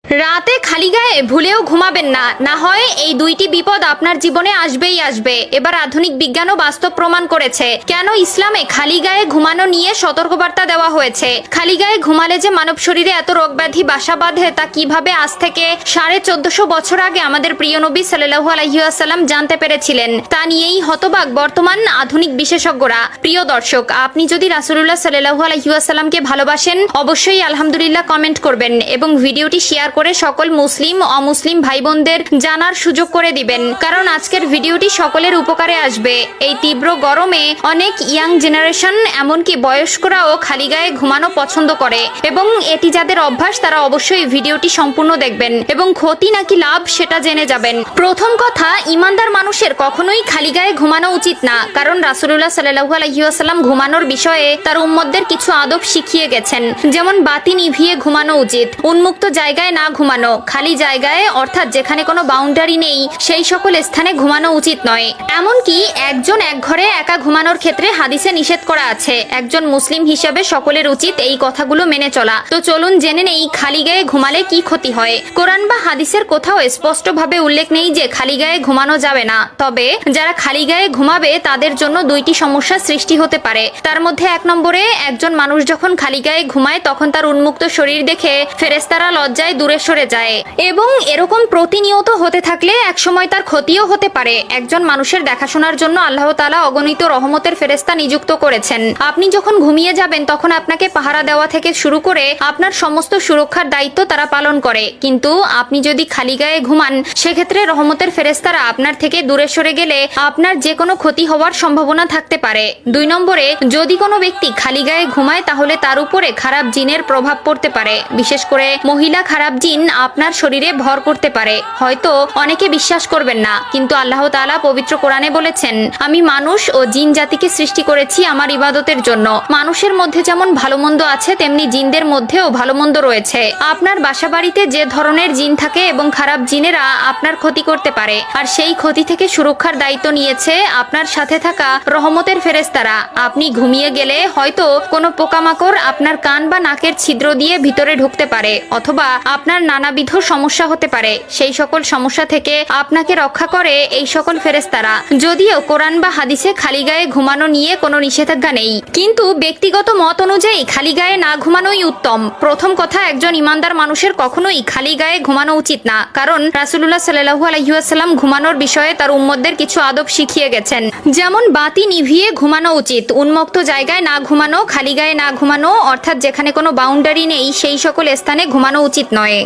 রাতে খালি গায়ে ভুলেও ঘুমাবেন না, না হয় এই দুইটি বিপদ আপনার জীবনে আসবেই আসবে। এবার আধুনিক বিজ্ঞানও বাস্তব প্রমাণ করেছে কেন ইসলামে খালি গায়ে ঘুমানো নিয়ে সতর্কবার্তা দেওয়া হয়েছে। খালি গায়ে ঘুমালে যে মানব শরীরে এত রোগ ব্যাধি বাসা বাঁধে তা কিভাবে আজ থেকে 1450 বছর আগে আমাদের প্রিয় নবী সাল্লাল্লাহু আলাইহি ওয়াসাল্লাম জানতে পেরেছিলেন, তা নিয়েই হতবাক বর্তমান আধুনিক বিশেষজ্ঞরা। প্রিয় দর্শক, আপনি যদি রাসূলুল্লাহ সাল্লাল্লাহু আলাইহি ওয়াসাল্লামকে ভালোবাসেন অবশ্যই আলহামদুলিল্লাহ কমেন্ট করবেন এবং ভিডিওটি শেয়ার করে সকল মুসলিম অমুসলিম ভাই বোনদের জানার সুযোগ করে দিবেন, কারণ আজকের ভিডিওটি সকলের উপকারে আসবে। এই তীব্র গরমে অনেক ইয়াং জেনারেশন এমনকি বয়স্করাও খালি গায়ে ঘুমানো পছন্দ করে এবং এটি যাদের অভ্যাস তারা অবশ্যই ভিডিওটি সম্পূর্ণ দেখবেন এবং ক্ষতি নাকি লাভ সেটা জেনে যাবেন। প্রথম কথা, ইমানদার মানুষের কখনোই খালি গায়ে ঘুমানো উচিত না, কারণ রাসূলুল্লাহ সাল্লাল্লাহু আলাইহি ওয়াসাল্লাম ঘুমানোর বিষয়ে তার উম্মতদের কিছু আদব শিখিয়ে গেছেন। যেমন বাতি নিভিয়ে ঘুমানো উচিত, উন্মুক্ত জায়গায় না ঘুমানো, খালি জায়গায় অর্থাৎ যেখানে কোনো বাউন্ডারি নেই সেই সকল স্থানে ঘুমানো উচিত নয়। এমনকি একজন এক ঘরে একা ঘুমানোর ক্ষেত্রে হাদিসে নিষেধ করা আছে। একজন মুসলিম হিসাবে সকলের উচিত এই কথাগুলো মেনে চলা। তো চলুন জেনে নেই খালি গায়ে ঘুমালে কি ক্ষতি হয়। কোরআন বা হাদিসের কোথাও স্পষ্টভাবে উল্লেখ নেই যে খালি গায়ে ঘুমানো যাবে না, তবে যারা খালি গায়ে ঘুমাবে তাদের জন্য দুইটি সমস্যা সৃষ্টি হতে পারে। তার মধ্যে এক নম্বরে, একজন মানুষ যখন খালি গায়ে ঘুমায় তখন তার উন্মুক্ত শরীর দেখে ফেরেশতারা লজ্জায় দূরে সরে যায় এবং এরকম প্রতিনিয়ত হতে থাকলে একসময় তার ক্ষতিও হতে পারে। একজন মানুষের দেখাশোনার জন্য আল্লাহ তাআলা অগণিত রহমতের ফেরেশতা নিযুক্ত করেছেন। আপনি যখন ঘুমিয়ে যাবেন তখন আপনাকে পাহারা দেওয়া থেকে শুরু করে আপনার সমস্ত সুরক্ষার দায়িত্ব তারা পালন করে, কিন্তু আপনি যদি খালি গায়ে ঘুমান সেক্ষেত্রে রহমতের ফেরেশতারা আপনার থেকে দূরে সরে গেলে আপনার যে কোনো ক্ষতি হওয়ার সম্ভাবনা থাকতে পারে। 2 নম্বরে, যদি কোনো ব্যক্তি খালি গায়ে ঘুমায় তাহলে তার উপরে খারাপ জিনের প্রভাব পড়তে পারে। বিশেষ করে মহিলা খারাপ জিন আপনার শরীরে ভর করতে পারে। হয়তো অনেকে বিশ্বাস করবেন না, কিন্তু আল্লাহ তাআলা পবিত্র কোরআনে বলেছেন, আমি মানুষ ও জিন জাতিকে সৃষ্টি করেছি আমার ইবাদতের জন্য। মানুষের মধ্যে যেমন ভালো মন্দ আছে তেমনি জিনদের মধ্যেও ভালো মন্দ রয়েছে। আপনার বাসাবাড়িতে যে ধরনের জিন থাকে এবং খারাপ জিনেরা আপনার ক্ষতি করতে পারে, আর সেই ক্ষতি থেকে সুরক্ষার দায়িত্ব নিয়েছে আপনার সাথে থাকা রহমতের ফেরেশতারা। আপনি ঘুমিয়ে গেলে হয়তো কোনো পোকামাকড় আপনার কান বা নাকের ছিদ্র দিয়ে ভিতরে ঢুকতে পারে, অথবা আপনার নানাবিধ সমস্যা হতে পারে। সেই সকল সমস্যা থেকে আপনাকে রক্ষা করে এই সকল ফেরেশতারা। যদিও কোরআন বা হাদিসে খালি গায়ে ঘুমানো নিয়ে কোনো নিষেধাজ্ঞা নেই, কিন্তু ব্যক্তিগত মত অনুযায়ী খালি গায়ে না ঘুমানোই উত্তম। প্রথম কথা, একজন ইমানদার মানুষের কখনোই খালি গায়ে ঘুমানো উচিত না, কারণ রাসূলুল্লাহ সাল্লাল্লাহু আলাইহি ওয়াসাল্লাম ঘুমানোর বিষয়ে তার উম্মতদের কিছু আদব শিখিয়ে গেছেন। যেমন বাতি নিভিয়ে ঘুমানো উচিত, উন্মুক্ত জায়গায় না ঘুমানো, খালি গায়ে না ঘুমানো, অর্থাৎ যেখানে কোনো বাউন্ডারি নেই সেই সকল স্থানে ঘুমানো উচিত নয়।